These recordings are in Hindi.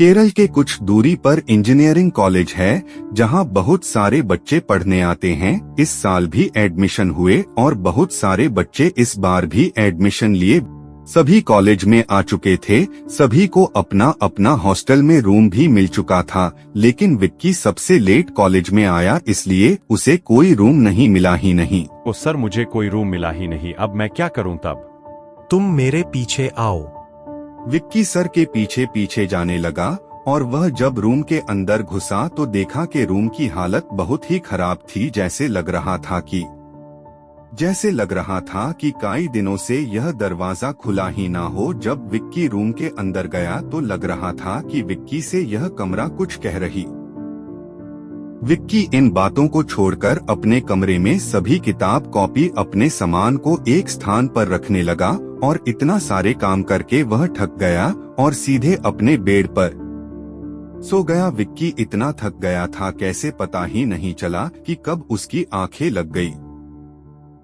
केरल के कुछ दूरी पर इंजीनियरिंग कॉलेज है जहां बहुत सारे बच्चे पढ़ने आते हैं। इस साल भी एडमिशन हुए और बहुत सारे बच्चे इस बार भी एडमिशन लिए। सभी कॉलेज में आ चुके थे, सभी को अपना अपना हॉस्टल में रूम भी मिल चुका था, लेकिन विक्की सबसे लेट कॉलेज में आया, इसलिए उसे कोई रूम नहीं मिला ही नहीं। ओ सर, मुझे कोई रूम मिला ही नहीं, अब मैं क्या करूं तब? तुम मेरे पीछे आओ। विक्की सर के पीछे पीछे जाने लगा और वह जब रूम के अंदर घुसा तो देखा कि रूम की हालत बहुत ही खराब थी। जैसे लग रहा था कि कई दिनों से यह दरवाजा खुला ही ना हो। जब विक्की रूम के अंदर गया तो लग रहा था कि विक्की से यह कमरा कुछ कह रही। विक्की इन बातों को छोड़कर अपने कमरे में सभी किताब कॉपी अपने सामान को एक स्थान पर रखने लगा और इतना सारे काम करके वह थक गया और सीधे अपने बेड पर सो गया। विक्की इतना थक गया था कैसे पता ही नहीं चला कि कब उसकी आंखें लग गई।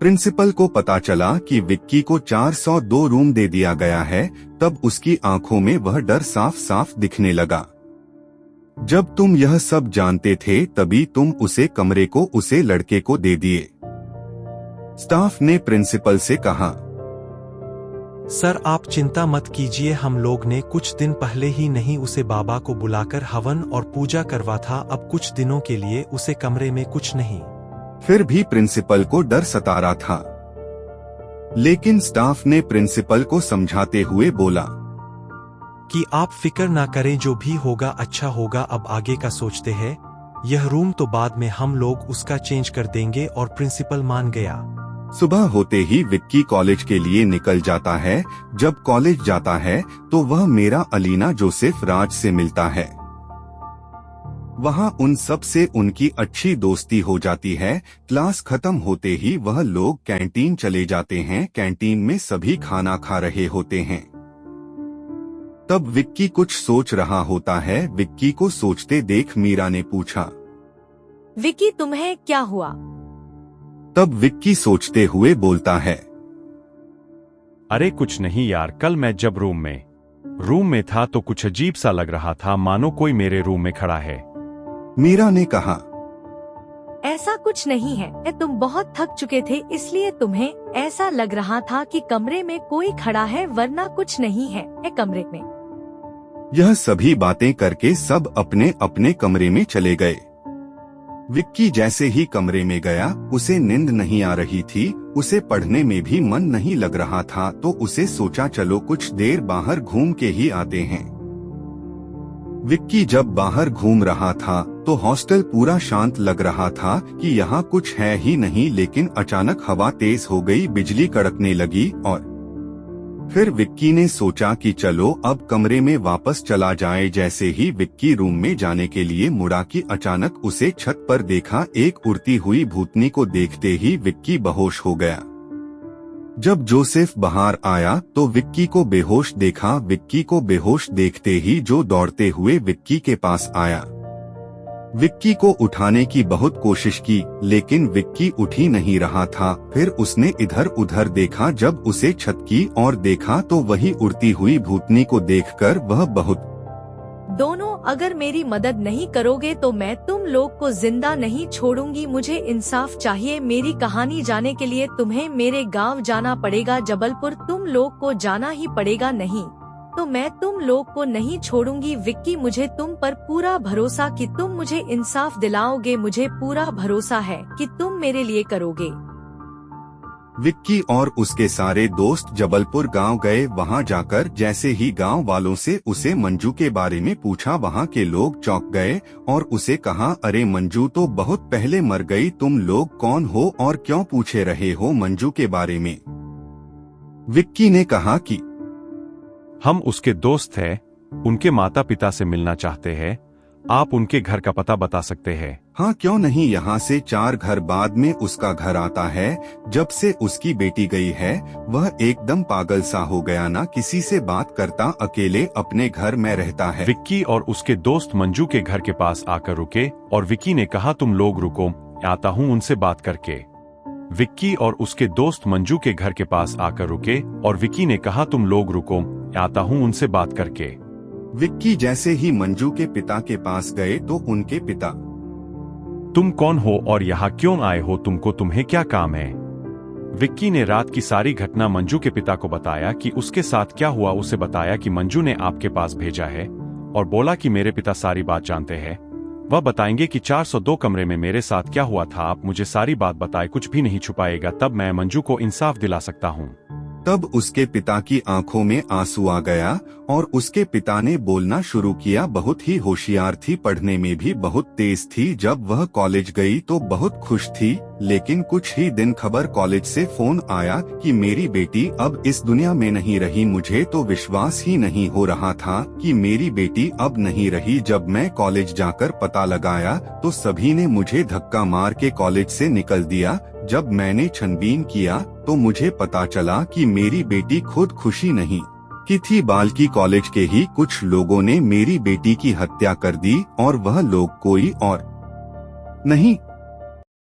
प्रिंसिपल को पता चला कि विक्की को 402 रूम दे दिया गया है, तब उसकी आंखों में वह डर साफ साफ दिखने लगा। जब तुम यह सब जानते थे तभी तुम उसे कमरे को उसे लड़के को दे दिए, स्टाफ ने प्रिंसिपल से कहा। सर आप चिंता मत कीजिए, हम लोग ने कुछ दिन पहले ही नहीं उसे बाबा को बुलाकर हवन और पूजा करवा था। अब कुछ दिनों के लिए उसे कमरे में कुछ नहीं। फिर भी प्रिंसिपल को डर सता रहा था, लेकिन स्टाफ ने प्रिंसिपल को समझाते हुए बोला कि आप फिक्र ना करें, जो भी होगा अच्छा होगा, अब आगे का सोचते हैं। यह रूम तो बाद में हम लोग उसका चेंज कर देंगे। और प्रिंसिपल मान गया। सुबह होते ही विक्की कॉलेज के लिए निकल जाता है। जब कॉलेज जाता है तो वह मेरा अलीना जोसेफ राज से मिलता है। वहाँ उन सब से उनकी अच्छी दोस्ती हो जाती है। क्लास खत्म होते ही वह लोग कैंटीन चले जाते हैं। कैंटीन में सभी खाना खा रहे होते हैं। तब विक्की कुछ सोच रहा होता है। विक्की को सोचते देख मीरा ने पूछा, विक्की तुम्हें क्या हुआ? तब विक्की सोचते हुए बोलता है, अरे कुछ नहीं यार, कल मैं जब रूम में था तो कुछ अजीब सा लग रहा था, मानो कोई मेरे रूम में खड़ा है। मीरा ने कहा, ऐसा कुछ नहीं है, तुम बहुत थक चुके थे इसलिए तुम्हें ऐसा लग रहा था कि कमरे में कोई खड़ा है, वरना कुछ नहीं है कमरे में। यह सभी बातें करके सब अपने अपने कमरे में चले गए। विक्की जैसे ही कमरे में गया, उसे नींद नहीं आ रही थी, उसे पढ़ने में भी मन नहीं लग रहा था, तो उसे सोचा चलो कुछ देर बाहर घूम के ही आते हैं। विक्की जब बाहर घूम रहा था तो हॉस्टल पूरा शांत लग रहा था कि यहाँ कुछ है ही नहीं, लेकिन अचानक हवा तेज हो गई, बिजली कड़कने लगी और फिर विक्की ने सोचा कि चलो अब कमरे में वापस चला जाए। जैसे ही विक्की रूम में जाने के लिए मुड़ा कि अचानक उसे छत पर देखा। एक उड़ती हुई भूतनी को देखते ही विक्की बेहोश हो गया। जब जोसेफ बाहर आया तो विक्की को बेहोश देखा। विक्की को बेहोश देखते ही जो दौड़ते हुए विक्की के पास आया। विक्की को उठाने की बहुत कोशिश की, लेकिन विक्की उठ ही नहीं रहा था। फिर उसने इधर उधर देखा, जब उसे छत की ओर देखा तो वही उड़ती हुई भूतनी को देखकर वह बहुत दोनों अगर मेरी मदद नहीं करोगे तो मैं तुम लोग को जिंदा नहीं छोड़ूंगी। मुझे इंसाफ चाहिए। मेरी कहानी जाने के लिए तुम्हें मेरे गांव जाना पड़ेगा, जबलपुर तुम लोग को जाना ही पड़ेगा, नहीं तो मैं तुम लोग को नहीं छोड़ूंगी। विक्की मुझे तुम पर पूरा भरोसा कि तुम मुझे इंसाफ दिलाओगे। मुझे पूरा भरोसा है कि तुम मेरे लिए करोगे। विक्की और उसके सारे दोस्त जबलपुर गांव गए। वहां जाकर जैसे ही गांव वालों से उसे मंजू के बारे में पूछा, वहां के लोग चौंक गए और उसे कहा, अरे मंजू तो बहुत पहले मर गई, तुम लोग कौन हो और क्यों पूछे रहे हो मंजू के बारे में? विक्की ने कहा कि हम उसके दोस्त हैं, उनके माता पिता से मिलना चाहते हैं, आप उनके घर का पता बता सकते हैं? हाँ क्यों नहीं, यहाँ से 4 घर बाद में उसका घर आता है। जब से उसकी बेटी गई है वह एकदम पागल सा हो गया, ना किसी से बात करता, अकेले अपने घर में रहता है। विक्की और उसके दोस्त मंजू के घर के पास आकर रुके और विक्की ने कहा, तुम लोग रुको, आता हूँ उनसे बात करके। विक्की और उसके दोस्त मंजू के घर के पास आकर रुके और विक्की ने कहा, तुम लोग रुको, आता हूँ उनसे बात करके। विक्की जैसे ही मंजू के पिता के पास गए तो उनके पिता, तुम कौन हो और यहाँ क्यों आए हो? तुम्हें क्या काम है? विक्की ने रात की सारी घटना मंजू के पिता को बताया कि उसके साथ क्या हुआ। उसे बताया कि मंजू ने आपके पास भेजा है और बोला कि मेरे पिता सारी बात जानते हैं। वह बताएंगे कि 402 कमरे में मेरे साथ क्या हुआ था। आप मुझे सारी बात बताए, कुछ भी नहीं छुपाएगा, तब मैं मंजू को इंसाफ दिला सकता हूँ। तब उसके पिता की आंखों में आंसू आ गया और उसके पिता ने बोलना शुरू किया। बहुत ही होशियार थी, पढ़ने में भी बहुत तेज थी। जब वह कॉलेज गई तो बहुत खुश थी, लेकिन कुछ ही दिन खबर कॉलेज से फोन आया कि मेरी बेटी अब इस दुनिया में नहीं रही। मुझे तो विश्वास ही नहीं हो रहा था कि मेरी बेटी अब नहीं रही। जब मैं कॉलेज जाकर पता लगाया तो सभी ने मुझे धक्का मार के कॉलेज से निकल दिया। जब मैंने छानबीन किया तो मुझे पता चला कि मेरी बेटी खुद खुशी नहीं की थी, बल्कि कॉलेज के ही कुछ लोगों ने मेरी बेटी की हत्या कर दी और वह लोग कोई और नहीं